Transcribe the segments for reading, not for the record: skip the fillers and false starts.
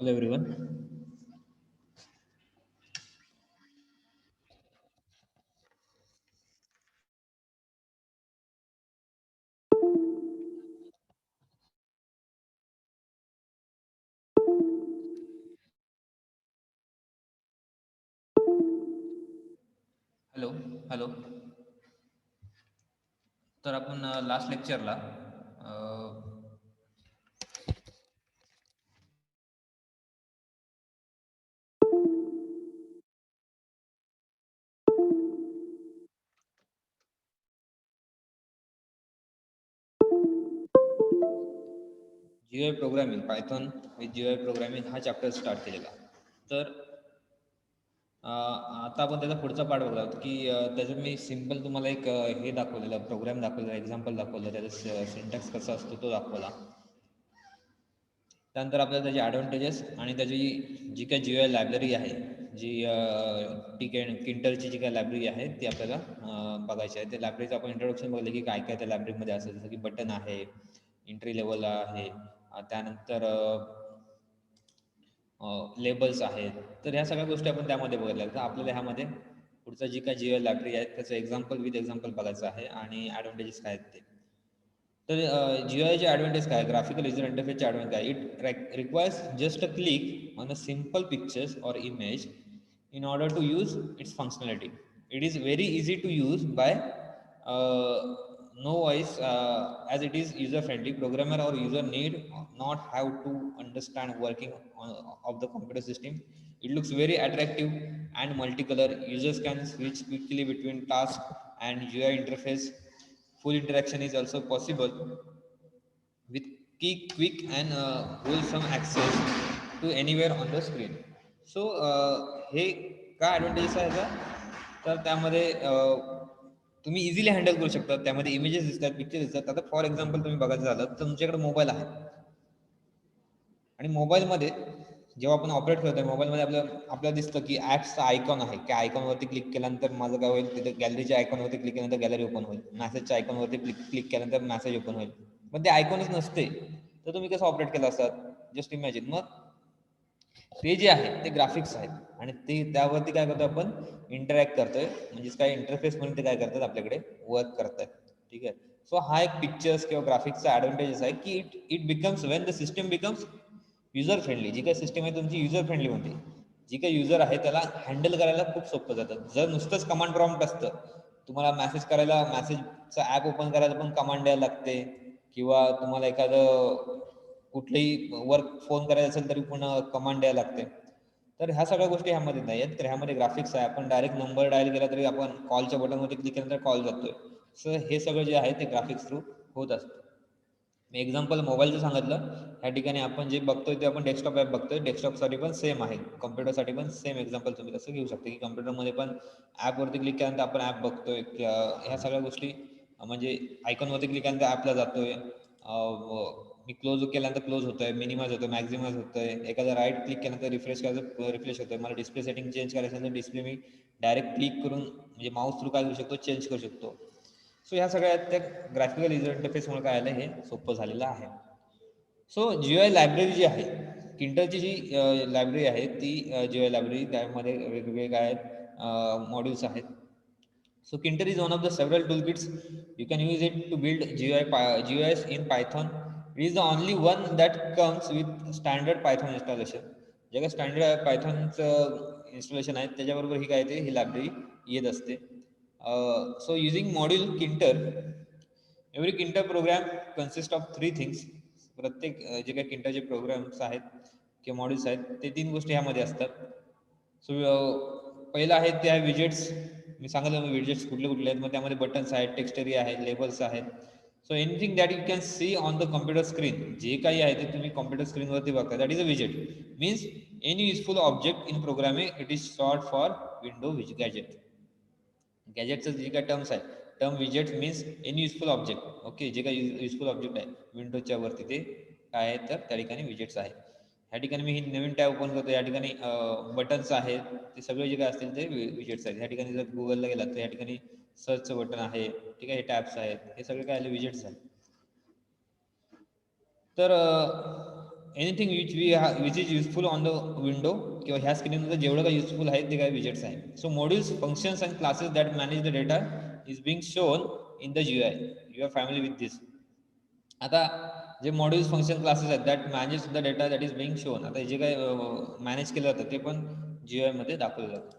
Hello everyone. Hello hello. तर आपण last लेक्चरला GUI programming Python with GUI programming हा चॅप्टर स्टार्ट केलेला. तर आता आपण त्याचा पुढचा पार्ट बघला आहोत की त्याच्यात मी सिम्पल तुम्हाला एक हे दाखवलेलं प्रोग्राम दाखवलेला एक्झाम्पल दाखवलं त्याचा सिंटॅक्स कसा असतो तो दाखवला. त्यानंतर आपल्याला त्याचे ॲडव्हान्टेजेस आणि त्याची जी काही जीआय लायब्ररी आहे जी किंटरची जी काही लायब्ररी आहे ती आपल्याला बघायची आहे. त्या लायब्ररीचं आपण इंट्रोडक्शन बघलं की काय काय त्या लायब्ररीमध्ये असेल, जसं की बटन आहे, एंट्री लेवल आहे, त्यानंतर लेबल्स आहेत. तर ह्या सगळ्या गोष्टी आपण त्यामध्ये बघितल्या. तर आपल्याला ह्यामध्ये पुढचं जी काही जीआय लायब्ररी आहे त्याचं एक्झाम्पल विथ एक्झाम्पल बघायचं आहे आणि ॲडव्हान्टेजेस काय आहेत ते. तर जीआयचे ॲडव्हान्टेज काय, ग्राफिकल युजर इंटरफेसचे ॲडव्हान्टेज काय, it requires just a click on a simple pictures or image in order to use its functionality. It is very easy to use by no voice as it is user friendly. Programmer or user need not have to understand working of the computer system. It looks very attractive and multicolor. Users can switch quickly between tasks and UI interface. Full interaction is also possible with quick and wholesome access to anywhere on the screen. So हे काय advantages आहे याचा, तर त्यामध्ये तुम्ही easily handle करू शकता. त्यामध्ये इमेजेस दिसतात, पिक्चर्स दिसतात. आता फॉर एक्झाम्पल तुम्ही बघायचं झालं तर तुमच्याकडे मोबाईल आहे आणि मोबाईलमध्ये जेव्हा आपण ऑपरेट करतोय मोबाईलमध्ये आपल्याला दिसतं की ॲप्सचा आयकॉन आहे. त्या आयकॉनवरती क्लिक केल्यानंतर माझं काय होईल, तिथे गॅलरीच्या आयकॉनवरती क्लिक केल्यानंतर गॅलरी ओपन होईल, मॅसेजच्या आयकॉनवरती क्लिक केल्यानंतर मॅसेज ओपन होईल. पण ते आयकॉनच नसते तर तुम्ही कसं ऑपरेट केलं असतात, जस्ट इमॅजिन. मग ते जे आहे ते ग्राफिक्स आहेत आणि ते त्यावरती काय करतो आपण, इंटरॅक्ट करतोय. म्हणजेच काय, इंटरफेस म्हणून ते काय करतात, आपल्याकडे वर्क करतात. ठीक आहे. सो हा एक पिक्चर्स किंवा ग्राफिक्सचा ॲडव्हान्टेजेस आहे की it becomes when the system becomes user friendly. जी काही सिस्टम आहे तुमची युजर फ्रेंडली म्हणते, जी काही युजर आहे त्याला हँडल करायला खूप सोपं जातं. जर नुसतंच कमांड प्रॉम्प्ट असतं, तुम्हाला मेसेज करायला, मेसेजचा ॲप ओपन करायला पण कमांड द्यायला लागते, किंवा तुम्हाला एखादं कुठलेही वर्क फोन करायचा असेल तरी पण कमांड द्यायला लागते. तर ह्या सगळ्या गोष्टी ह्यामध्ये नाही आहेत. तर ह्यामध्ये ग्राफिक्स आहे. आपण डायरेक्ट नंबर डायल केला तरी आपण कॉलच्या बटनवरती क्लिक केल्यानंतर कॉल जातोय. सो हे सगळं जे आहे ते ग्राफिक्स थ्रू होत असतं. मी एक्झाम्पल मोबाईलचं सांगितलं. ह्या ठिकाणी आपण जे बघतोय ते आपण डेस्कटॉप ॲप बघतोय. डेस्कटॉपसाठी पण सेम आहे, कम्प्युटरसाठी पण सेम एक्झाम्पल तुम्ही तसं घेऊ शकता की कम्प्युटरमध्ये पण ॲपवरती क्लिक केल्यानंतर आपण ॲप बघतोय. ह्या सगळ्या गोष्टी म्हणजे आयकॉनवरती क्लिक केल्यानंतर ॲपला जातोय. मी क्लोज केल्यानंतर क्लोज होतोय, मिनिमाइज होतोय, मॅक्झिमाइज होतोय. एखादा राईट क्लिक केल्यानंतर रिफ्रेश करायचं, रिफ्रेश होतोय. मला डिस्प्ले सेटिंग चेंज करायचं असेल तर डिस्प्ले मी डायरेक्ट क्लिक करून म्हणजे माऊस थ्रू काय करू शकतो, चेंज करू शकतो. सो ह्या सगळ्या त्या ग्राफिकल युजर इंटरफेसमुळे काय आलं, हे सोपं झालेलं आहे. सो जीआय लायब्ररी जी आहे, किंडलची जी लायब्ररी आहे ती जीआय लायब्ररी, त्यामध्ये वेगवेगळे काय आहेत, मॉड्यूल्स आहेत. So Kinter is one of the several toolkits. You can use it to build GUIs in Python. It is the only one that comes with standard Python installation. जे काही standard पायथॉनचं installation आहे त्याच्याबरोबर ही काय ते ही library येत असते. So using module Tkinter, every Tkinter program consist of 3 things. प्रत्येक जे काही किंटरचे प्रोग्राम्स आहेत किंवा मॉड्यूल्स आहेत ते 3 गोष्टी ह्यामध्ये असतात. सो पहिलं आहे ते आहे विजेट्स. मी सांगितलं मग विजेट्स कुठले कुठले आहेत. मग त्यामध्ये बटन्स आहेत, टेक्स्ट एरिया आहेत, लेबल्स आहेत. So anything that you can see on the computer screen, जे काही आहे ते तुम्ही कम्प्युटर स्क्रीनवरती बघता, दॅट इज अ विजेट. Means any useful object in programming, it is short for window gadget. गॅजेटचं जे काही टर्म्स आहे, term widgets means any useful object. Okay, जे काही युजफुल ऑब्जेक्ट आहे विंडोच्या वरती ते काय आहे, तर त्या ठिकाणी विजेट्स आहे. ह्या ठिकाणी मी ही नवीन टॅब ओपन करतो. या ठिकाणी बटन्स आहेत, ते सगळे जे काय असतील ते विजेट्स आहेत. ह्या ठिकाणी जर गुगलला गेला तर या ठिकाणी सर्चचं बटन आहे. ठीक आहे, हे टॅब्स आहेत, हे सगळे काय आले विजेट्स आहेत. तर anything which is useful on the window किंवा ह्या स्क्रीनमध्ये जेवढं काही युजफुल आहे ते काही विजेट्स आहे. So modules functions and classes that manage the data is being shown in the GUI. You are family with this. आता जे मॉड्यूल्स फंक्शन क्लासेस आहेत that manage the data that is being shown, आता जे काही manage केलं जातं ते पण GUI मध्ये दाखवलं जातं.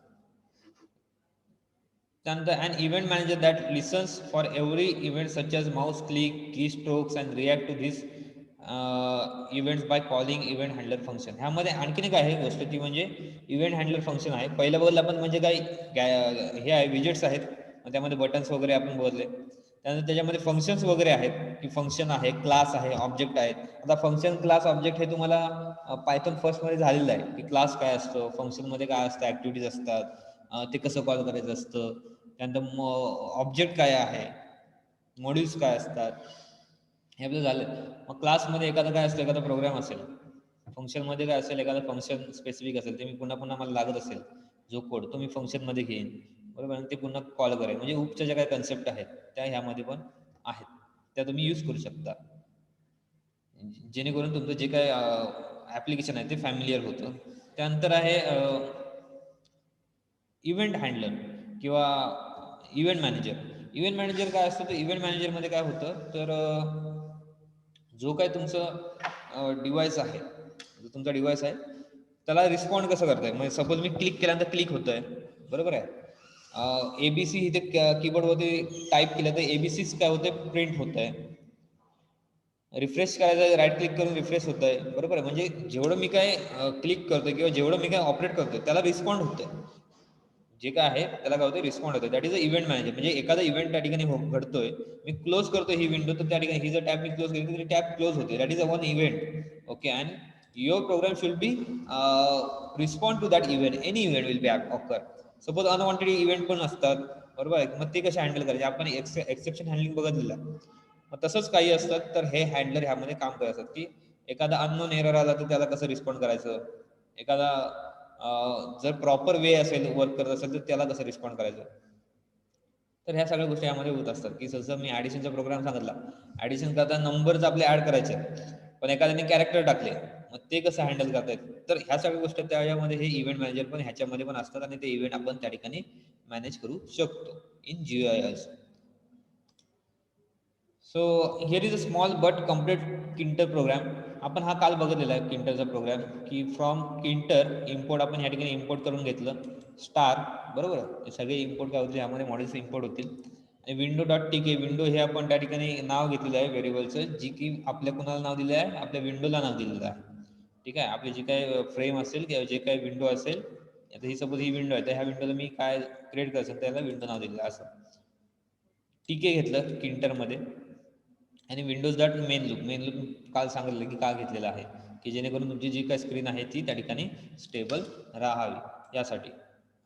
त्यानंतर an event manager that listens for every event such as mouse click, key strokes and react to this events by calling event handler function. ह्यामध्ये आणखीन एक आहे गोष्ट ती म्हणजे इव्हेंट हँडलर फंक्शन आहे. पहिलं बघितलं आपण म्हणजे काही हे आहे विजेट्स आहेत, त्यामध्ये बटन्स वगैरे आपण बघितले. त्यानंतर त्याच्यामध्ये फंक्शन्स वगैरे आहेत की फंक्शन आहे, क्लास आहे, ऑब्जेक्ट आहेत. आता फंक्शन, क्लास, ऑब्जेक्ट हे तुम्हाला पायथॉन फर्स्टमध्ये झालेलं आहे की क्लास काय असतं, फंक्शनमध्ये काय असतं, ॲक्टिव्हिटीज असतात, ते कसं कॉल करायचं असतं. त्यानंतर ऑब्जेक्ट काय आहे, मॉड्यूल्स काय असतात, हे आपलं झालं. मग क्लासमध्ये एखादं काय असतं, एखादा प्रोग्राम असेल. फंक्शनमध्ये काय असेल, एखादं फंक्शन स्पेसिफिक असेल, ते मी पुन्हा पुन्हा मला लागत असेल जो कोड तो मी फंक्शनमध्ये घेईन, बरोबर, आणि ते पुन्हा कॉल करेन. म्हणजे उपच्या ज्या काही कन्सेप्ट आहेत त्या ह्यामध्ये पण आहेत, त्या तुम्ही यूज करू शकता, जेणेकरून तुमचं जे काय ॲप्लिकेशन आहे ते फॅमिलियर होतं. त्यानंतर आहे इव्हेंट हँडलर किंवा इव्हेंट मॅनेजर. इव्हेंट मॅनेजर काय असतं, तर इव्हेंट मॅनेजरमध्ये काय होतं, तर जो काय तुमचं डिव्हाइस आहे, जो तुमचा डिव्हाइस आहे त्याला रिस्पॉन्ड कसं करताय. म्हणजे सपोज मी क्लिक केल्यानंतर क्लिक होतंय, बरोबर आहे. ABC इथे कीबोर्डवरती टाईप केलं तर ABCच काय होते, प्रिंट होत आहे. रिफ्रेश करायचं, राईट क्लिक करून रिफ्रेश होत आहे, बरोबर आहे. म्हणजे जेवढं मी काय क्लिक करतोय किंवा जेवढं मी काय ऑपरेट करतोय त्याला रिस्पॉन्ड होतंय, जे काय आहे त्याला काय होतं, रिस्पॉन्ड होतं. That is a event manager. म्हणजे एखादा इव्हेंट त्या ठिकाणी घडतोय, मी क्लोज करतोय ही विंडो, तर त्या ठिकाणी ही जर टॅब मी क्लोज केली तर टॅब क्लोज होते. That is a one event. Okay, and your program should be respond to that event. Any event will be occur. Suppose unwanted event पण असतात, बरोबर आहे. मग ते कसे हँडल करायचे, आपण एक्सेप्शन हँडलिंग बघितलेलं. मग तसंच काही असतात, तर हे हँडलर ह्यामध्ये काम करत असतात की एखादा अननोन एरर आला तर त्याला कसं रिस्पॉन्ड करायचं, एखादा जर प्रॉपर वे असेल, वर्क करत असेल तर त्याला कसं रिस्पॉन्ड करायचं. तर ह्या सगळ्या गोष्टी यामध्ये होत असतात. की जसं मी ॲडिशनचा प्रोग्राम सांगितला, ॲडिशन करता नंबर्स आपले ॲड करायचे, पण एखाद्याने कॅरेक्टर टाकले, मग ते कसं हँडल करतायत. तर ह्या सगळ्या गोष्टी त्याच्यामध्ये हे इव्हेंट मॅनेजर पण ह्याच्यामध्ये पण असतात, आणि ते इव्हेंट आपण त्या ठिकाणी मॅनेज करू शकतो in GUI also. So here is a small but complete Tkinter program. आपण हा काल बघितलेला आहे किंटरचा प्रोग्राम, की फ्रॉम किंटर इम्पोर्ट आपण ह्या ठिकाणी इम्पोर्ट करून घेतलं स्टार, बरोबर. हे सगळे इम्पोर्ट काय होतील, ह्यामध्ये मॉडेल्स इम्पोर्ट होतील. आणि विंडो.tk, विंडो हे आपण त्या ठिकाणी नाव घेतलेलं आहे व्हेरिएबलचं, जी की आपल्या कुणाला नाव दिलं आहे, आपल्या विंडोला नाव दिलेलं आहे. ठीक आहे, आपली जी काय फ्रेम असेल किंवा जे काही विंडो असेल, आता ही सपोज ही विंडो आहे, तर ह्या विंडोला मी काय क्रिएट करायचं त्याला विंडो नाव दिलेलं असं. TK घेतलं किंटरमध्ये. आणि विंडोज डॉट मेन लूप काल सांगितलं की का घेतलेलं आहे, की जेणेकरून तुमची जी काय स्क्रीन आहे ती त्या ठिकाणी स्टेबल राहावी यासाठी.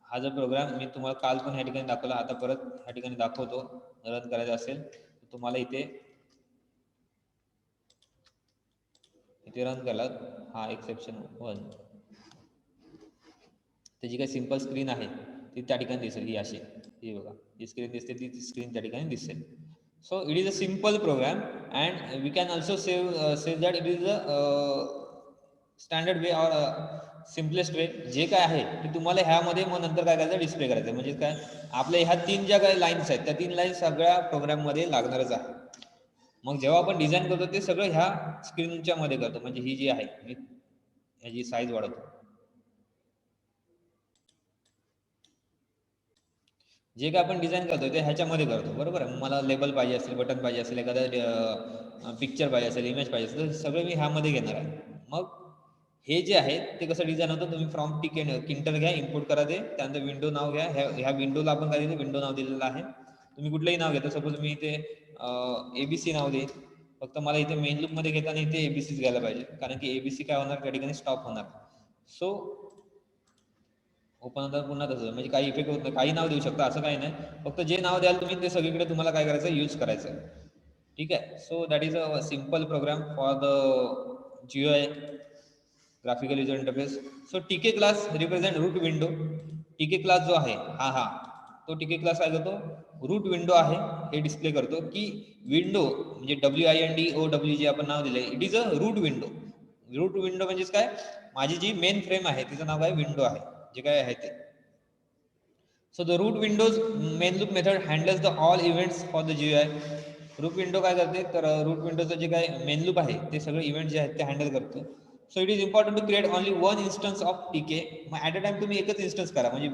हा जो प्रोग्राम मी तुम्हाला काल पण ह्या ठिकाणी दाखवला, आता परत ह्या ठिकाणी दाखवतो. रन करायचं असेल तर तुम्हाला इथे रन केला. हा एक्सेप्शन 1, त्याची काही सिंपल स्क्रीन आहे ती त्या ठिकाणी दिसेल, ही अशी, ही बघा ही स्क्रीन दिसते, ती स्क्रीन त्या ठिकाणी दिसेल. So it is a simple program, and we can also say that it is a standard way or simplest way. जे काय आहे ते तुम्हाला ह्यामध्ये मग नंतर काय करायचं, डिस्प्ले करायचं. म्हणजे काय, आपल्या ह्या 3 ज्या काही लाईन्स आहेत त्या 3 लाईन्स सगळ्या प्रोग्राममध्ये लागणारच आहे. मग जेव्हा आपण डिझाईन करतो ते सगळं ह्या स्क्रीनच्या मध्ये करतो. म्हणजे ही जी आहे मी ह्याची साईज वाढवतो. जे काय आपण डिझाईन करतो ते ह्याच्यामध्ये करतो, बरोबर आहे. मला लेबल पाहिजे असेल, बटन पाहिजे असेल, एखादा पिक्चर पाहिजे असेल, इमेज पाहिजे असेल, तर सगळं मी ह्यामध्ये घेणार आहे. मग हे जे आहे ते कसं डिझाईन होतं, तुम्ही फ्रॉम किंटर घ्या, इम्पोर्ट करा ते, त्यानंतर विंडो नाव घ्या. ह्या विंडोला आपण काय दिलं, विंडो नाव दिलेलं आहे. तुम्ही कुठलंही नाव घेता, सपोज मी इथे ABC नाव देईन. फक्त मला इथे मेन लूपमध्ये घेताना इथे ABCच घ्यायला पाहिजे, कारण की ABC काय होणार, त्या ठिकाणी स्टॉप होणार. सो ओपन होतात पुन्हा तसं, म्हणजे काही इफेक्ट होत नाही. काही नाव देऊ शकता, असं काही नाही. फक्त जे नाव द्याल तुम्ही ते सगळीकडे तुम्हाला काय करायचं, यूज करायचं. ठीक आहे. So that is a simple program for the GUI, graphical user interface. So TK class represent root window. TK class जो आहे हा तो TK क्लास काय करतो, रूट विंडो आहे हे डिस्प्ले करतो, की विंडो म्हणजे WINDOW जे आपण नाव दिलंय, it is a root window. Root window म्हणजेच काय, माझी जी मेन फ्रेम आहे तिचं नाव काय विंडो आहे, जे काय आहे ते. So the root windows main loop method handles the all events for the GUI. Root window काय करते, तर रूट विंडोचं जे काय मेन लूप आहे ते सगळे इव्हेंट जे आहेत ते हँडल करतो. So it is important to create only one instance of TK. मग ॲट अ टाइम तुम्ही एकच इन्स्टन्स करा, म्हणजे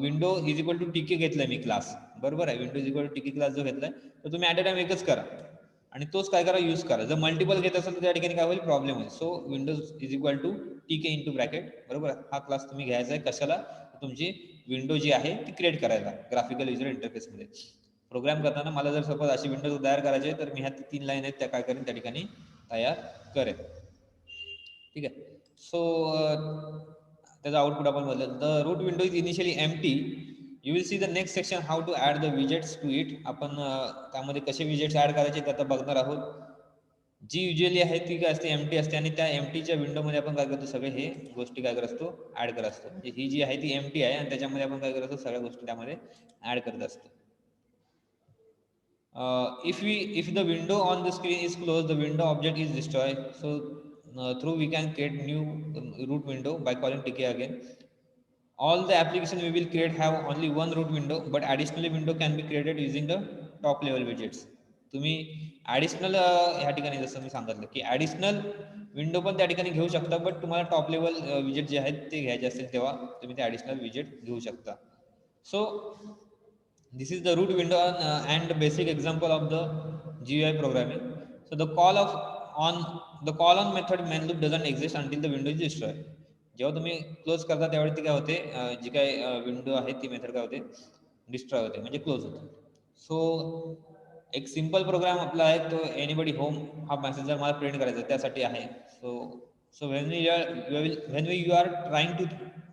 window is equal to TK घेतलाय मी क्लास, बरोबर आहे, window is equal to TK class जो घेतलाय तर तुम्ही ॲट अ टाइम एकच करा आणि तोच काय करा यूज करा. जर मल्टिपल घेत असेल तर त्या ठिकाणी काय होईल, प्रॉब्लेम होईल. So windows is equal to TK into bracket, बरोबर, हा क्लास तुम्ही घ्यायचा आहे कशाला, तुमची विंडो जी आहे ती क्रिएट करायला ग्राफिकल युजर इंटरफेसमध्ये. प्रोग्राम करताना मला जर सपोज अशी विंडो तयार करायची आहे तर मी ह्या 3 लाईन आहेत त्या काय करेन त्या ठिकाणी तयार करेन. ठीक आहे. सो त्याचा आउटपुट आपण बघितलं. The root window is initially empty. You will see the next section how to add the widgets to it. आपण त्यामध्ये कसे विजेट्स ॲड करायचे ते आता बघणार आहोत. जी युजली आहे ती काय असते, एम्प्टी असते आणि त्या एम्प्टीच्या विंडोमध्ये आपण काय करतो, सगळे हे गोष्टी काय करत असतो, ॲड करत असतो. म्हणजे ही जी आहे ती एम्प्टी आहे आणि त्याच्यामध्ये आपण काय करत असतो, सगळ्या गोष्टी त्यामध्ये ॲड करत असतो. If the window on the screen is closed, the window object is destroyed. So through we can create new root window by calling TK again. All the application we will create have only one root window, but additional window can be created using the top level widgets. तुम्ही additional ह्या ठिकाणी जसं मी सांगितलं की additional window पण त्या ठिकाणी घेऊ शकता, बट तुम्हाला टॉप लेवल विजेट जे आहेत ते घ्यायचे असतील तेव्हा तुम्ही ते ॲडिशनल विजेट घेऊ शकता. So this is the root window and basic example of the GUI programming. So the call on method main loop doesn't exist until the window is destroyed. जेव्हा तुम्ही क्लोज करता त्यावेळी ती काय होते, जी काय विंडो आहे ती मेथड काय होते, डिस्ट्रॉय होते, म्हणजे क्लोज होते. सो एक सिंपल प्रोग्राम आपला आहे तो एनीबडी होम हा मेसेज जर मला प्रिंट करायचा त्यासाठी आहे. So when you are trying to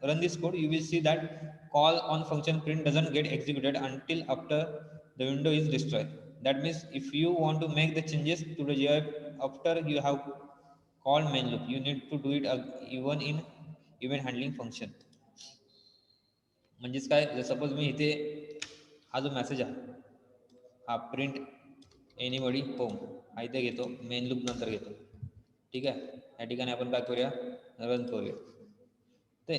run this code, you will see that call on function print doesn't get executed until after the window is destroyed. That means if you want to make the changes to the GUI after you have called main loop, you need to do it even in event handling function. म्हणजेच काय, जर suppose मी इथे हा जो message आहे हा print anybody home हा इथे घेतो, मेन लूप नंतर घेतो. ठीक आहे, या ठिकाणी आपण काय करूया, रन करूया. ते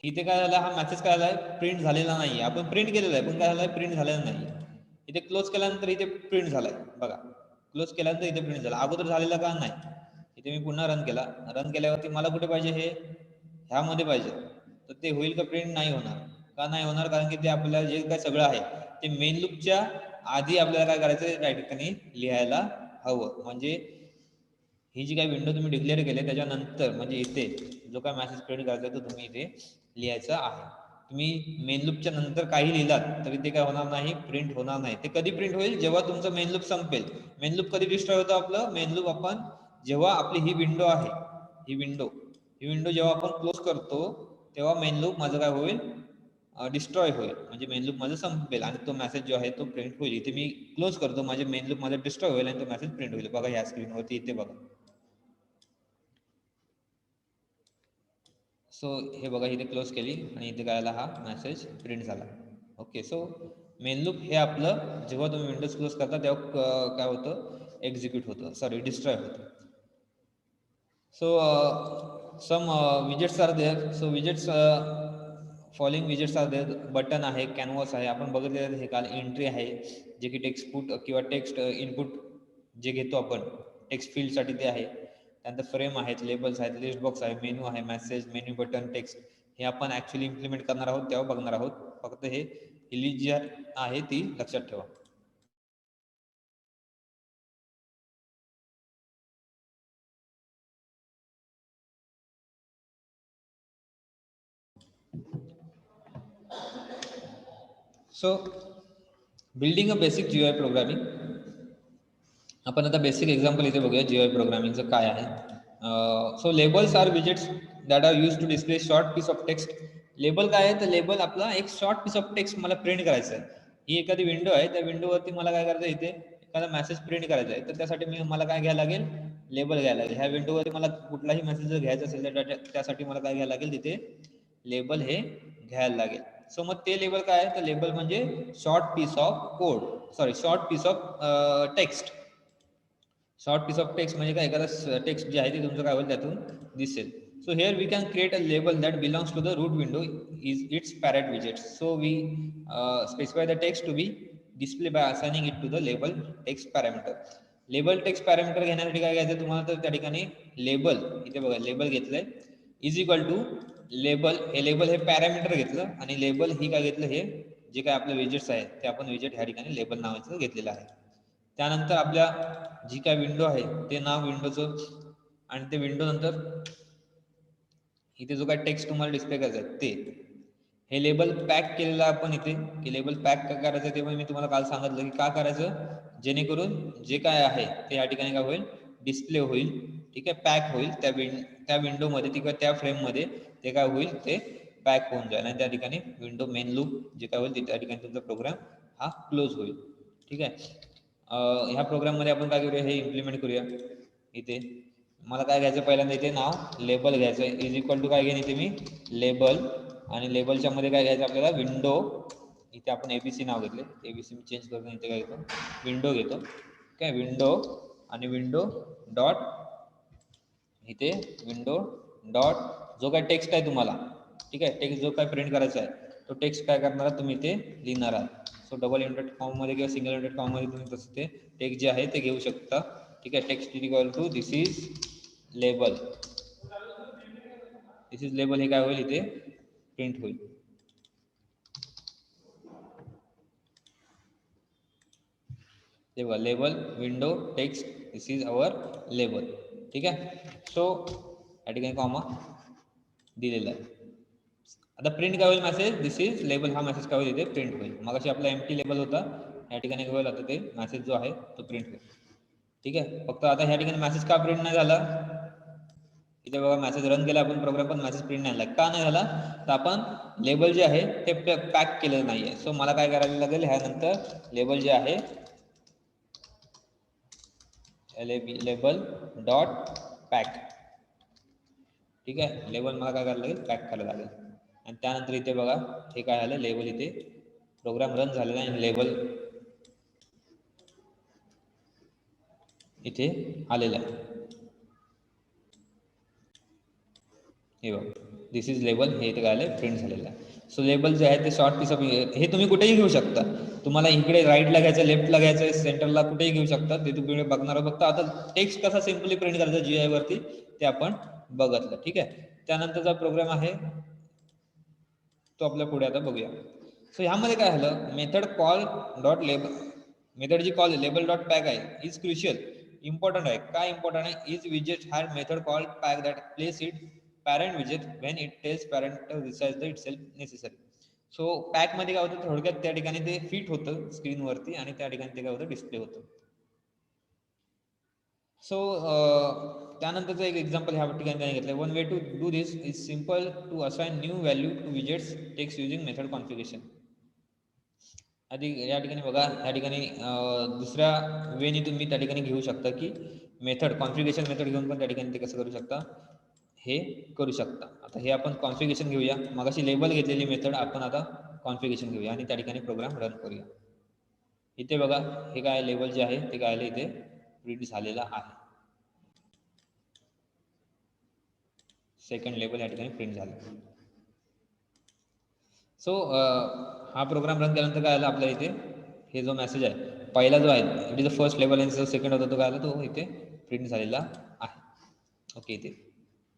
इथे काय झालं, हा मेसेज काय झालाय, प्रिंट झालेला नाही. आपण प्रिंट केलेला आहे पण काय झालाय, प्रिंट झालेला नाही. इथे क्लोज केल्यानंतर इथे प्रिंट झालाय, बघा क्लोज केल्यानंतर इथे प्रिंट झाला, अगोदर झालेला का नाही. इथे मी पुन्हा रन केला, रन केल्यावरती मला कुठे पाहिजे, हे ह्यामध्ये पाहिजे, तर ते होईल का, प्रिंट नाही होणार. का नाही होणार, कारण की ते आपल्याला जे काय सगळं आहे ते मेन लूपच्या आधी आपल्याला काय करायचं, त्या ठिकाणी लिहायला हवं. म्हणजे ही जी काही विंडो तुम्ही डिक्लेअर केली त्याच्यानंतर म्हणजे इथे जो काय मेसेज प्रिंट करायचा तो तुम्ही इथे लिहायचा आहे. तुम्ही मेन लूपच्या नंतर काही लिहिलात तरी ते काय होणार नाही, प्रिंट होणार नाही. ते कधी प्रिंट होईल, जेव्हा तुमचं मेन लूप संपेल. मेन लूप कधी डिस्ट्रॉय होतं आपलं, मेन लूप आपण जेव्हा आपली ही विंडो आहे, ही विंडो जेव्हा आपण क्लोज करतो तेव्हा मेन लूप माझं काय होईल, डिस्ट्रॉय होईल. म्हणजे मेन लूप माझं संपेल आणि तो मेसेज जो आहे तो प्रिंट होईल. इथे मी क्लोज करतो, माझे मेन लूप माझं डिस्ट्रॉय होईल आणि तो मेसेज प्रिंट होईल. बघा ह्या स्क्रीनवरती इथे बघा. सो हे बघा इथे क्लोज केली आणि इथे काय आला, हा मेसेज प्रिंट झाला. ओके, सो मेन लूप हे आपलं जेव्हा तुम्ही विंडोज क्लोज करता तेव्हा काय होतं, एक्झिक्यूट होतं, सॉरी डिस्ट्रॉय होतं. So some widgets are there. So widgets following widgets are there. Button आहे, कॅनव्हास आहे, आपण बघितलेलं हे काल. एंट्री आहे जे की टेक्स्ट पुट किंवा टेक्स्ट इनपुट जे घेतो आपण टेक्स्ट फील्डसाठी ते आहे. त्यानंतर फ्रेम आहेत, लेबल्स आहेत, लिस्ट बॉक्स आहे, मेनू आहे, मेसेज, मेन्यू बटन, टेक्स्ट, हे आपण ॲक्च्युली इम्प्लिमेंट करणार आहोत तेव्हा बघणार आहोत. फक्त हे लिस्ट जी आहे ती लक्षात ठेवा. So building a basic GUI programming. आपण आता बेसिक एक्झाम्पल इथे बघूया GUI प्रोग्रामिंगचं काय आहे. So labels are widgets that are use to display short piece of text. Label काय आहे, तर लेबल आपला एक शॉर्ट पीस ऑफ टेक्स्ट मला प्रिंट करायचं आहे. ही एखादी विंडो आहे, त्या विंडोवरती मला काय करायचं, इथे एखादा मेसेज प्रिंट करायचा आहे, तर त्यासाठी मला काय घ्यायला लागेल, लेबल घ्यायला लागेल. ह्या विंडोवरती मला कुठलाही मेसेज जर घ्यायचा असेल तर त्यासाठी मला काय घ्यायला लागेल, तिथे लेबल हे घ्यायला लागेल. सो मग ते लेबल काय आहे, तर लेबल म्हणजे short piece of code, sorry short piece of text. Short piece of text म्हणजे काय, एखादा टेक्स्ट जे आहे ते तुमचं काय होईल त्यातून दिसेल. So here we can create a label that belongs to the root window is its parent विजेट. So we specify the text to be display by assigning it to the label text parameter. Label text parameter घेण्यासाठी काय घ्यायचं तुम्हाला, तर त्या ठिकाणी label, इथे बघा लेबल घेतलंय, इज इक्वल टू लेबल, हे लेबल हे पॅरामीटर घेतलं आणि लेबल ही काय घेतलं, हे जे काय आपले विजेट्स आहेत ते आपण विजेट ह्या ठिकाणी लेबल नावाचं घेतलेलं आहे. त्यानंतर आपल्या जी काय विंडो आहे ते नाव विंडोचं, आणि ते विंडो नंतर इथे जो काय टेक्स्ट तुम्हाला डिस्प्ले करायचा आहे ते, हे लेबल पॅक केलेलं आपण इथे, की लेबल पॅक का करायचं ते पण मी तुम्हाला काल सांगितलं की का करायचं, जेणेकरून जे काय आहे ते या ठिकाणी काय होईल, डिस्प्ले होईल. ठीक आहे, पॅक होईल त्या विंडोमध्ये, किंवा त्या फ्रेममध्ये ते काय होईल, ते पॅक होऊन जाईल आणि त्या ठिकाणी विंडो मेन लूप जे काय होईल त्या ठिकाणी तुमचा प्रोग्राम हा क्लोज होईल. ठीक आहे, ह्या प्रोग्राममध्ये आपण काय करूया, हे इम्प्लिमेंट करूया. इथे मला काय घ्यायचं, पहिल्यांदा इथे नाव लेबल घ्यायचं, इज इक्वल टू काय घेईन इथे मी लेबल, आणि लेबलच्या मध्ये काय घ्यायचं आपल्याला विंडो. इथे आपण एबीसी नाव घेतले, एबीसी मी चेंज करतो, इथे काय घेतो विंडो घेतो. काय विंडो, आणि विंडो डॉट, इथे विंडो डॉट जो काय टेक्स्ट आहे तुम्हाला, ठीक आहे, टेक्स्ट जो काय प्रिंट करायचा आहे तो टेक्स्ट काय करणार आहात तुम्ही इथे लिहिणार आहात. सो डबल इंटरेट फॉर्म मध्ये किंवा सिंगल इंटरेट फॉर्म मध्ये तुम्ही तसं ते टेक्स्ट जे आहे ते घेऊ शकता. ठीक आहे, text is equal to this is label, this is label, हे काय होईल इथे प्रिंट होईल. ते बघा label window text, this is our label. ठीक आहे, सो या ठिकाणी कॉमा दिलेला आहे. आता प्रिंट काय होईल मेसेज, दिस इज लेबल, हा मेसेज काय होईल इथे प्रिंट होईल. मग अशी आपला एम्प्टी लेबल होता, या ठिकाणी काय होईल आता ते मेसेज जो आहे तो प्रिंट होईल. ठीक आहे, फक्त आता ह्या ठिकाणी मेसेज का प्रिंट नाही झाला, इथे बघा मेसेज रन केला आपण प्रोग्राम, पण मेसेज प्रिंट नाही झाला. का नाही झाला, तर आपण लेबल जे आहे ते पॅक केलेलं नाहीये. सो मला काय करायला लागेल, ह्यानंतर लेबल जे आहे लेबल डॉट पॅक. ठीक आहे, लेबल मला काय करायला लागेल, पॅक करायला लागेल. आणि त्यानंतर इथे बघा हे काय आलं, लेबल इथे प्रोग्राम रन झालेला आहे आणि लेबल इथे आलेला आहे. हे बघा दिस इज लेबल, हे इथे काय आलं प्रिंट झालेलं आहे. सो लेबल जे आहे ते शॉर्ट पीस ऑफ, हे तुम्ही कुठेही घेऊ शकता. तुम्हाला इकडे राईटला घ्यायचं, लेफ्टला घ्यायचं, सेंटरला कुठेही घेऊ शकता, ते तुम्ही बघणार आहोत. फक्त आता टेक्स्ट कसा सिम्पली प्रिंट करायचा GUI वरती ते आपण बघितलं. ठीक आहे, त्यानंतरचा प्रोग्राम आहे तो आपल्या पुढे आता बघूया. सो ह्यामध्ये काय झालं, method call dot label, method जी कॉल लेबल डॉट पॅक आहे इज क्रुशियल, इम्पॉर्टंट आहे. काय इम्पॉर्टंट आहे, is विजेट had method call pack that place it parent विजेट when it tells parent to resize the itself necessary. So pack मध्ये काय होतं, थोडक्यात त्या ठिकाणी ते फिट होतं स्क्रीनवरती आणि त्या ठिकाणी ते काय होतं डिस्प्ले होतं. सो त्यानंतरचं एक एक्झाम्पल ह्या ठिकाणी त्याने घेतलं. One way to do this is simple to assign new value to widgets text using method configuration. आधी या ठिकाणी बघा, या ठिकाणी दुसऱ्या वेनी तुम्ही त्या ठिकाणी घेऊ शकता की मेथड कॉन्फिगरेशन मेथड घेऊन पण त्या ठिकाणी ते कसं करू शकता, हे करू शकता. आता हे आपण कॉन्फिगरेशन घेऊया, मग अशी लेबल घेतलेली मेथड आपण आता कॉन्फिगरेशन घेऊया आणि त्या ठिकाणी प्रोग्राम रन करूया. इथे बघा हे काय लेबल जे आहे ते काय आलं इथे प्रिंट झालेला आहे. सेकंड लेबल या ठिकाणी प्रिंट झालं. सो हा प्रोग्राम रन केल्यानंतर काय आलं आपल्या इथे, हे जो मेसेज आहे पहिला जो आहे it is the first label आणि जो सेकंड होता तो काय आला, तो इथे प्रिंट झालेला आहे. ओके, इथे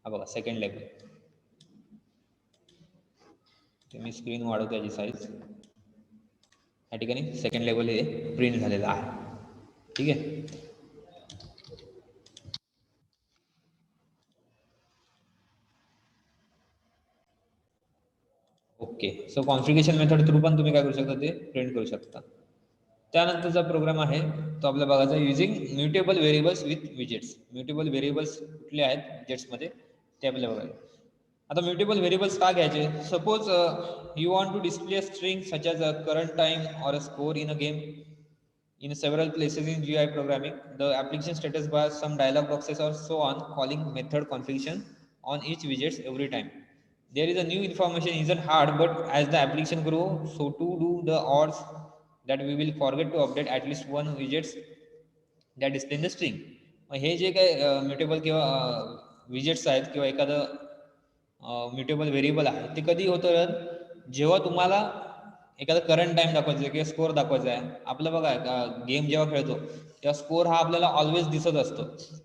हा बघा सेकंड लेबल, मी स्क्रीन वाढवतो याची साईज. या ठिकाणी सेकंड लेवल हे प्रिंट झालेलं आहे. ठीक आहे, okay. So configuration method through पण तुम्ही काय करू शकता, ते प्रिंट करू शकता. त्यानंतरचा प्रोग्राम आहे तो आपल्या बघायचा, using mutable variables with widgets. Mutable variables कुठले आहेत विजेट्समध्ये ते आपल्याला बघायचे. आता म्युटेबल व्हेरिएबल्स का घ्यायचे, suppose you want to display string such as a current time or a score in a game in several places in GUI programming, the application status bar, some dialog boxes or so on, calling method configuration on each widgets every time. There is a new information isn't hard, but as the application grow, so too do the odds that we will forget to update at least one widgets that display the string. हे जे काही mutable किंवा widgets आहेत किंवा एखादं mutable variable आहे ते कधी होतं, जेव्हा तुम्हाला एखादा करंट टाइम दाखवायचा आहे किंवा स्कोअर दाखवायचा आहे. आपलं बघा गेम जेव्हा खेळतो तेव्हा स्कोअर हा आपल्याला ऑलवेज दिसत असतो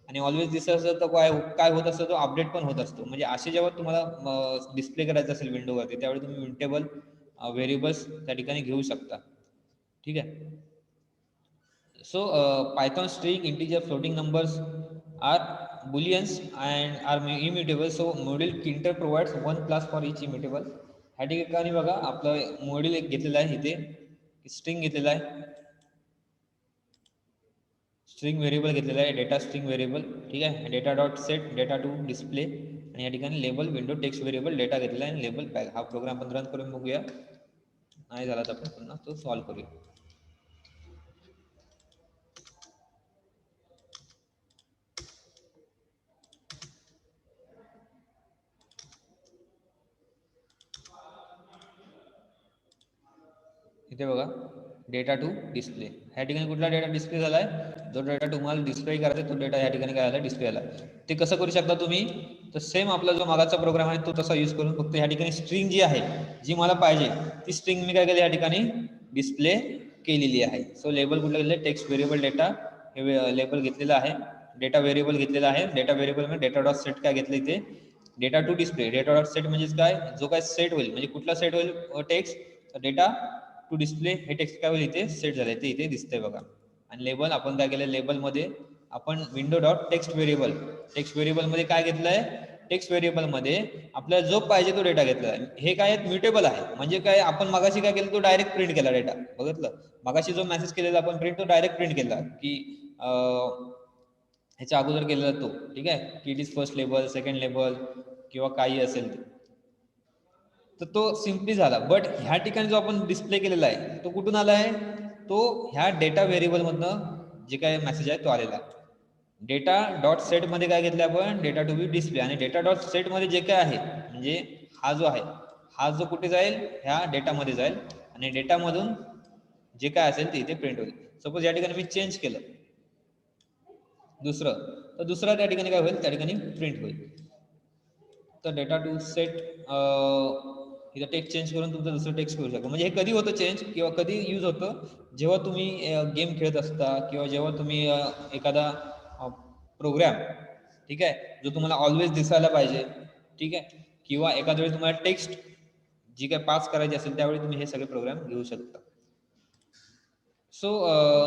आणि ऑलवेज दिसत असतं तर काय काय होत असतं, तो अपडेट पण होत असतो. म्हणजे असे जेव्हा तुम्हाला डिस्प्ले करायचं असेल विंडोवरती त्यावेळी तुम्ही म्युटेबल व्हेरिएबल्स त्या ठिकाणी घेऊ शकता. ठीक आहे. So Python string, integer, floating numbers are booleans and are immutable. So module kinter provides one class for each immutable. ह्या ठिकाणी बघा आपलं मॉड्यूल एक घेतलेलं आहे, इथे स्ट्रिंग घेतलेला आहे, स्ट्रिंग व्हेरिएबल घेतलेला आहे, डेटा स्ट्रिंग व्हेरिएबल. ठीक आहे. Data dot set data to display आणि या ठिकाणी label window text variable data घेतलेला आहे आणि लेबल बॅग. हा प्रोग्राम आपण रन करून बघूया. नाही झाला तर आपण पुन्हा तो सॉल्व्ह करूया. इथे बघा डेटा टू डिस्प्ले, ह्या ठिकाणी कुठला डेटा डिस्प्ले झालाय, जो डेटा तुम्हाला डिस्प्ले करायचा तो डेटा या ठिकाणी काय झाला, डिस्प्ले आला. ते कसं करू शकता तुम्ही, तर सेम आपला जो मागाचा प्रोग्राम आहे तो तसा यूज करून फक्त ह्या ठिकाणी स्ट्रिंग जी आहे जी मला पाहिजे ती स्ट्रिंग मी काय केली या ठिकाणी डिस्प्ले केलेली आहे. सो लेबल कुठलं घेतलं, टेक्स्ट व्हेरिएबल डेटा हे लेबल घेतलेलं आहे, डेटा व्हेरिएबल घेतलेला आहे. डेटा व्हेरिएबल मध्ये डेटा डॉट सेट काय घेतलं इथे, data to display. Data dot set म्हणजे काय, जो काय सेट होईल म्हणजे कुठला सेट होईल टेक्स्ट, डेटा टू डिस्प्ले हे टेक्स्ट काय होईल इथे सेट झालंय ते इथे दिसतंय बघा. आणि लेबल आपण काय केलं, लेबलमध्ये आपण window dot text variable, text variable मध्ये काय घेतलंय, टेक्स्ट व्हेरिएबल मध्ये आपल्याला जो पाहिजे तो डेटा घेतला आहे. हे काय म्युटेबल आहे म्हणजे काय, आपण मगाशी काय केलं तो डायरेक्ट प्रिंट केला डेटा, बघितलं मगाशी जो मेसेज केलेला आपण प्रिंट तो डायरेक्ट प्रिंट केला की ह्याच्या अगोदर केलेला तो. ठीक आहे, की it is first label, second label किंवा काही असेल ते, तर तो सिम्पली झाला. बट ह्या ठिकाणी जो आपण डिस्प्ले केलेला आहे तो कुठून आला आहे, तो ह्या डेटा व्हेरिएबल मधनं जे काय मेसेज आहे तो आलेला आहे. डेटा डॉट सेट मध्ये काय घेतलं आपण, डेटा टू बी डिस्प्ले, आणि डेटा डॉट सेट मध्ये जे काय आहे म्हणजे हा जो आहे हा जो कुठे जाईल, ह्या डेटामध्ये जाईल आणि डेटामधून जे काय असेल ते इथे प्रिंट होईल. सपोज या ठिकाणी मी चेंज केलं दुसरं, तर दुसरा त्या ठिकाणी काय होईल, त्या ठिकाणी प्रिंट होईल. तर डेटा टू सेट इथं टेक्स्ट चेंज करून तुमचं दुसरं टेक्स्ट करू शकता. म्हणजे हे कधी होतं चेंज किंवा कधी यूज होतं, जेव्हा तुम्ही गेम खेळत असता किंवा जेव्हा तुम्ही एखादा प्रोग्राम, ठीक आहे, जो तुम्हाला ऑलवेज दिसायला पाहिजे, ठीक आहे, किंवा एखाद्या वेळी तुम्हाला टेक्स्ट जी काय पास करायची असेल त्यावेळी तुम्ही हे सगळे प्रोग्राम घेऊ शकता. So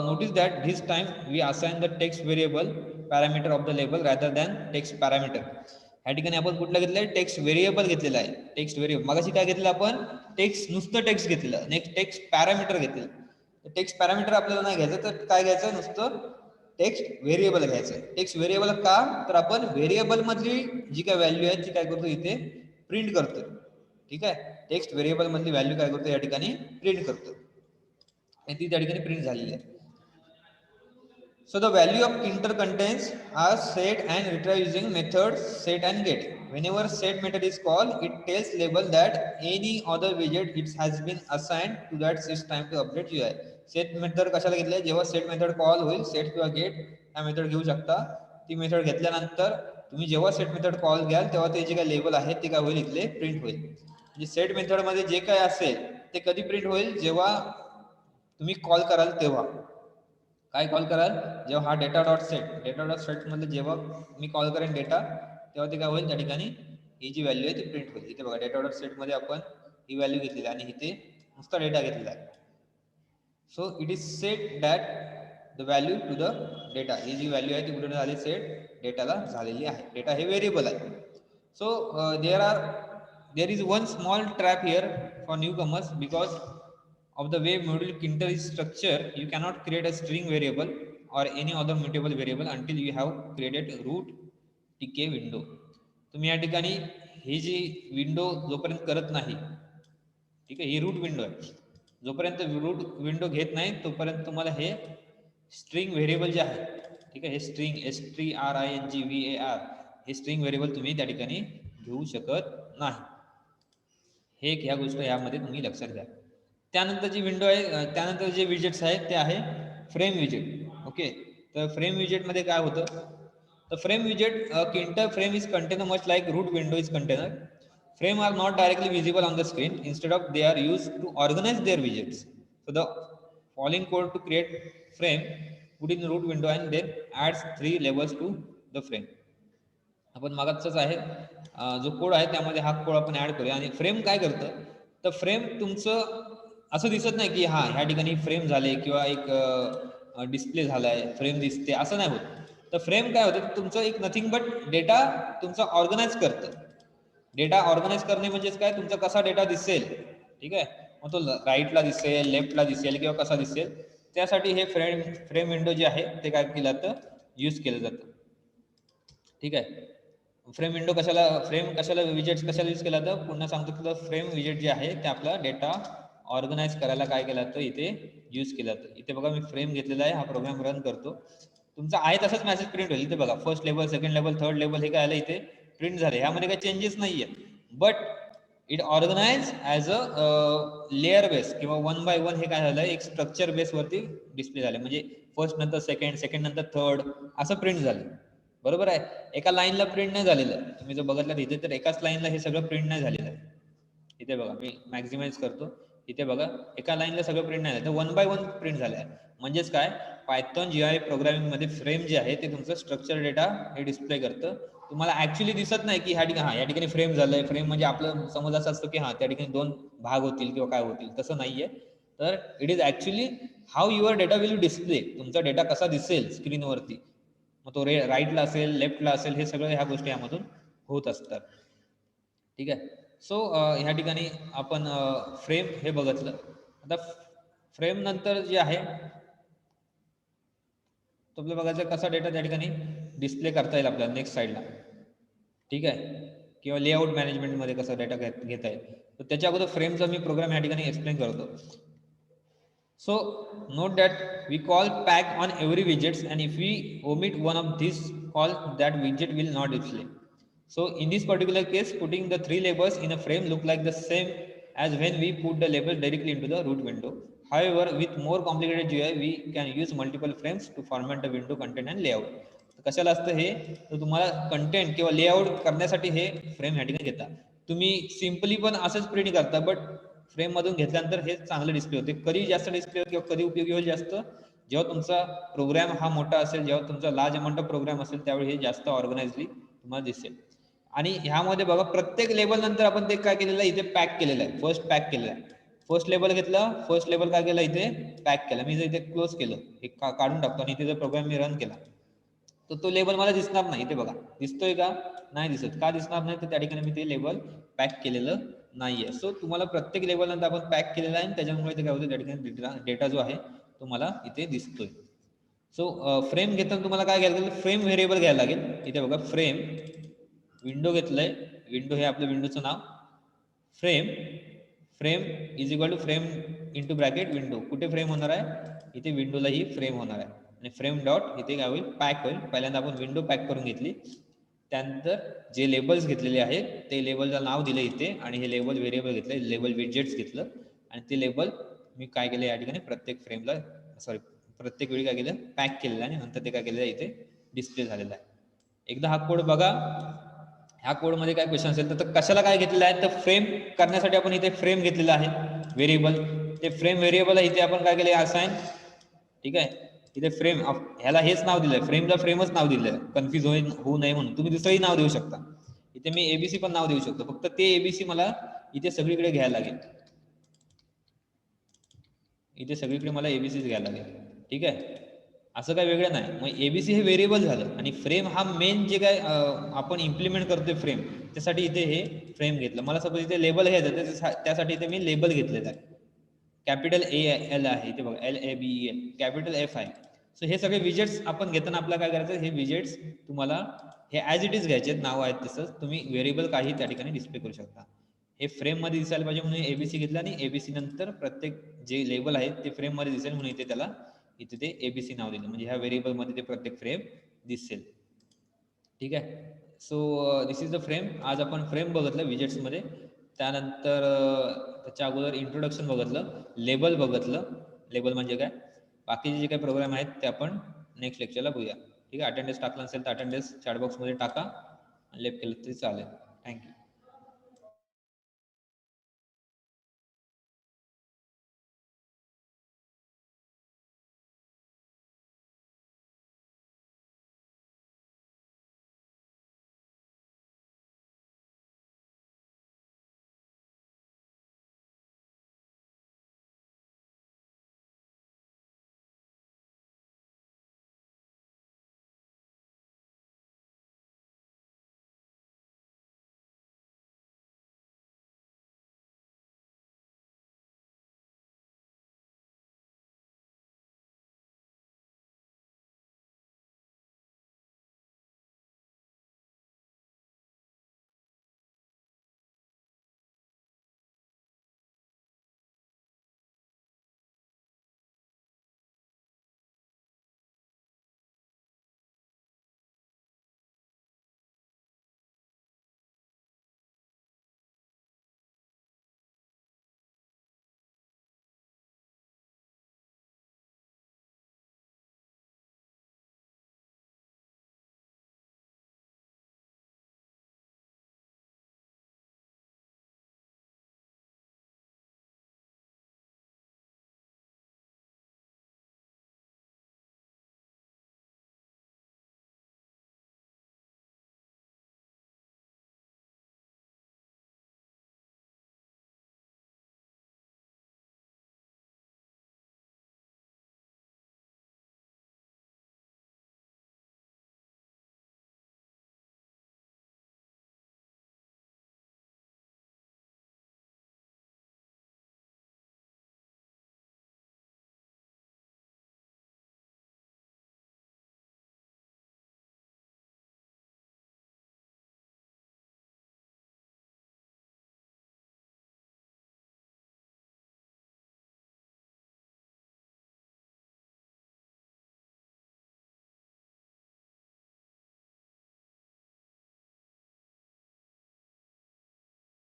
notice that this time we assign the text variable parameter of the label rather than text parameter. ह्या ठिकाणी आपण कुठला घेतलाय, टेक्स्ट व्हेरिएबल घेतलेला आहे. टेक्स्ट व्हेरिएबल मगाशी काय घेतलं आपण, टेक्स्ट नुसतं टेक्स्ट घेतलेलं, नेक्स्ट टेक्स्ट पॅरामीटर घेतलेलं. टेक्स्ट पॅरामीटर आपल्याला नाही घ्यायचं, तर काय घ्यायचं, नुसतं टेक्स्ट व्हेरिएबल घ्यायचं. टेक्स्ट व्हेरिएबल का, तर आपण व्हेरिएबल मधली जी काय व्हॅल्यू आहे ती काय करतो इथे प्रिंट करतो. ठीक आहे, टेक्स्ट व्हेरिएबल मधली व्हॅल्यू काय करतो या ठिकाणी प्रिंट करतो आणि ती त्या ठिकाणी प्रिंट झालेली आहे. So the value of inter contains are set and retrieve using methods set and get. Whenever set method is called, it tells label that any other widget it has been assigned to that it's time to update UI. Set method कशाला घेतलंय, जेव्हा set method call होईल, set किंवा get हा method घेऊ शकता. ती method घेतल्यानंतर तुम्ही जेव्हा set method कॉल घ्याल तेव्हा ते जे काय लेबल आहे ते काय होईल इथले प्रिंट होईल. म्हणजे सेट मेथड मध्ये जे काय असेल ते कधी प्रिंट होईल, जेव्हा तुम्ही कॉल कराल तेव्हा. काय कॉल कराल, जेव्हा हा डेटा डॉट सेट मध्ये जेव्हा मी कॉल करेन डेटा तेव्हा ते काय होईल, त्या ठिकाणी ही जी व्हॅल्यू आहे ती प्रिंट होईल. इथे बघा डेटा डॉट सेट मध्ये आपण ही व्हॅल्यू घेतलेली आहे आणि इथे नुसता डेटा घेतलेला आहे. So it is set that the value to the data, ही जी व्हॅल्यू आहे ती कुठे झाली, सेट डेटाला झालेली आहे. डेटा हे व्हेरिएबल आहे. So there is one small trap here for new commerce because of the way module kinter is structured, you cannot create a string variable or any other mutable variable until you have created root tk window. तुम्ही या ठिकाणी ही जी window जोपर्यंत करत नाही, ठीक आहे, ही route window आहे, जोपर्यंत रूट विंडो घेत नाही तोपर्यंत तुम्हाला हे स्ट्रिंग व्हेरिएबल जे आहे, ठीक आहे, हे स्ट्रिंग STRINGVAR हे स्ट्रिंग व्हेरिएबल तुम्ही त्या ठिकाणी घेऊ शकत नाही. हे ह्या गोष्ट यामध्ये तुम्ही लक्षात घ्या. त्यानंतर जी विंडो आहे, त्यानंतर जे विजेट्स आहेत ते आहे फ्रेम विजेट. ओके, तर फ्रेम विजेट मध्ये काय होतं, The frame widget Kinter frame is container much like root window is container. Frame are not directly visible on the screen. Instead of they are used to organize their widgets. So the following code to create frame put in root window and then adds 3 levels to the frame. आपण मागाचाच आहे जो code आहे त्यामध्ये हा code आपण add करूया आणि frame काय करतं तर फ्रेम तुमचं असं दिसत नाही की हा ह्या ठिकाणी फ्रेम झाले किंवा एक डिस्प्ले झालाय फ्रेम दिसते असं नाही होत तर फ्रेम काय होतं तुमचं एक नथिंग बट डेटा तुमचा ऑर्गनाइज करतं डेटा ऑर्गनाइज करणे म्हणजेच काय तुमचा कसा डेटा दिसेल ठीक आहे मग तो राईटला दिसेल लेफ्टला दिसेल किंवा कसा दिसेल त्यासाठी हे फ्रेम विंडो जे आहे ते काय केलं जातं यूज केलं जातं ठीक आहे फ्रेम विंडो कशाला फ्रेम कशाला विजेट्स कशाला यूज केला जातं पुन्हा सांगतो की फ्रेम विजेट जे आहे ते आपला डेटा ऑर्गनाइज करायला काय केलं जातं इथे यूज केलं जातं इथे बघा मी फ्रेम घेतलेला आहे हा प्रोग्राम रन करतो तुमचा आहे तसंच मेसेज प्रिंट होईल इथे बघा first level second level third level हे काय आलं इथे प्रिंट झाले ह्यामध्ये काही चेंजेस नाहीये but it organise as a layer base किंवा 1 बाय 1 हे काय झालं एक स्ट्रक्चर बेसवरती डिस्प्ले झाले म्हणजे फर्स्ट नंतर सेकंड नंतर थर्ड असं प्रिंट झालं बरोबर आहे एका लाईनला प्रिंट नाही झालेलं तुम्ही जर बघितलं इथे तर एकाच लाईनला हे सगळं प्रिंट नाही झालेलं आहे इथे बघा मी मॅक्झिमाइज करतो इथे बघा एका लाईनला सगळं प्रिंट नाही झालं तर 1 बाय 1 प्रिंट झालं आहे म्हणजेच काय पायथॉन GUI प्रोग्रामिंग मध्ये फ्रेम जे आहे ते तुमचं स्ट्रक्चर डेटा हे डिस्प्ले करतं तुम्हाला ऍक्च्युअली दिसत नाही की ह्या ठिकाणी हा या ठिकाणी फ्रेम झालंय फ्रेम म्हणजे आपलं समज असं असतं की हा त्या ठिकाणी 2 भाग होतील किंवा काय होतील तसं नाहीये तर it is actually how your data will display तुमचा डेटा कसा दिसेल स्क्रीनवरती मग तो राईटला असेल लेफ्टला असेल हे सगळं ह्या गोष्टी यामधून होत असतात ठीक आहे सो ह्या ठिकाणी आपण फ्रेम हे बघितलं आता फ्रेम नंतर जे आहे तो आपल्याला बघायचं कसा डेटा त्या ठिकाणी डिस्प्ले करता येईल आपल्याला नेक्स्ट साईडला ठीक आहे किंवा लेआउट मॅनेजमेंटमध्ये कसा डेटा घेता येईल तर त्याच्या अगोदर फ्रेमचा मी प्रोग्राम या ठिकाणी एक्सप्लेन करतो So note that we call pack on every widgets and if we omit one of these call that widget will not display. So in this particular case putting the 3 labels in a frame look like the same as when we put the label directly into the root window. However with more complicated GUI we can use multiple frames to format the window content and layout. कशाला असतं हे तर तुम्हाला content किंवा layout करण्यासाठी हे frame ह्या ठिकाणी घेता तुम्ही सिम्पली पण असंच प्रिंट करता बट फ्रेम मधून घेतल्यानंतर हे चांगलं डिस्प्ले होते कधी जास्त डिस्प्ले किंवा कधी उपयोगी होईल जास्त जेव्हा तुमचा प्रोग्राम हा मोठा असेल जेव्हा तुमचा लार्ज अमाऊंट ऑफ प्रोग्राम असेल त्यावेळी हे जास्त ऑर्गनाइजली तुम्हाला दिसेल आणि ह्यामध्ये बघा प्रत्येक लेवल नंतर आपण ते काय केलेलं आहे इथे पॅक केलेलं आहे फर्स्ट पॅक केलेलं आहे फर्स्ट लेवल घेतलं फर्स्ट लेवल काय केलं इथे पॅक केलं मी जर इथे क्लोज केलं हे काढून टाकतो आणि इथे जर प्रोग्राम मी रन केला तर तो लेबल मला दिसणार नाही इथे बघा दिसतोय का नाही दिसत का दिसणार नाही तर त्या ठिकाणी मी ते लेबल पॅक केलेलं नाहीये सो तुम्हाला प्रत्येक लेवल नंतर आपण पॅक केलेला आहे त्याच्यामुळे ते काय होतं त्या ठिकाणी डेटा जो आहे तो मला इथे दिसतोय सो फ्रेम घेताना तुम्हाला काय घ्यायला लागेल फ्रेम व्हेरिएबल घ्यायला लागेल इथे बघा फ्रेम विंडो घेतलंय विंडो हे आपलं विंडोचं नाव frame frame is equal to frame into bracket window कुठे फ्रेम होणार आहे इथे विंडोलाही फ्रेम होणार आहे आणि फ्रेम डॉट इथे काय होईल पॅक होईल पहिल्यांदा आपण विंडो पॅक करून घेतली त्यानंतर जे लेबल्स घेतलेले आहेत ते लेबलचं नाव दिलं इथे आणि हे लेबल व्हेरिएबल घेतलं लेबल विजेट्स घेतलं आणि ते लेबल मी काय केलं या ठिकाणी प्रत्येक फ्रेमला सॉरी प्रत्येक वेळी काय केलं पॅक केलेलं आहे आणि नंतर ते काय केलेलं आहे इथे डिस्प्ले झालेला आहे एकदा हा कोड बघा ह्या कोडमध्ये काय क्वेश्चन असेल तर कशाला काय घेतलेलं आहे तर फ्रेम करण्यासाठी आपण इथे फ्रेम घेतलेला आहे व्हेरिएबल ते फ्रेम व्हेरिएबल आहे इथे आपण काय केले असाइन ठीक आहे इथे फ्रेम ह्याला हेच नाव दिलंय फ्रेमला फ्रेमच नाव दिलंय कन्फ्युज होऊ नये म्हणून तुम्ही दुसरंही नाव देऊ शकता इथे मी एबीसी पण नाव देऊ शकतो फक्त ते एबीसी मला इथे सगळीकडे घ्यायला लागेल इथे सगळीकडे मला एबीसीच घ्यायला लागेल ठीक आहे असं काय वेगळं नाही मग एबीसी हे व्हेरिएबल झालं आणि फ्रेम हा मेन जे काय आपण इम्प्लिमेंट करतोय फ्रेम त्यासाठी इथे हे फ्रेम घेतलं मला सपोज इथे लेबल घ्यायचं त्यासाठी इथे मी लेबल घेतलेलं आहे कॅपिटल एल आहे इथे बघा LABEL कॅपिटल F आहे सो हे सगळे विजेट्स आपण घेताना आपल्याला काय करायचं हे विजेट्स तुम्हाला हे ॲज इट इज घ्यायचे नाव आहेत तसंच तुम्ही व्हेरिएबल काही त्या ठिकाणी डिस्प्ले करू शकता हे फ्रेम मध्ये दिसायला पाहिजे म्हणून एबीसी घेतलं आणि एबीसी नंतर प्रत्येक जे लेबल आहेत ते फ्रेम मध्ये दिसेल म्हणून इथे त्याला इथे ते एबीसी नाव दिलं म्हणजे ह्या व्हेरिएबल मध्ये ते प्रत्येक फ्रेम दिसेल ठीक आहे so this is the frame आज आपण फ्रेम बघितलं विजेट्स मध्ये त्यानंतर त्याच्या अगोदर इंट्रोडक्शन बघितलं लेबल बघितलं लेबल म्हणजे काय बाकीचे जे काही प्रोग्राम आहेत ते आपण नेक्स्ट लेक्चरला बघूया ठीक आहे. अटेंडन्स टाकला नसेल तर अटेंडन्स चॅटबॉक्समध्ये टाका आणि लेप केलं तरी चालेल. थँक्यू.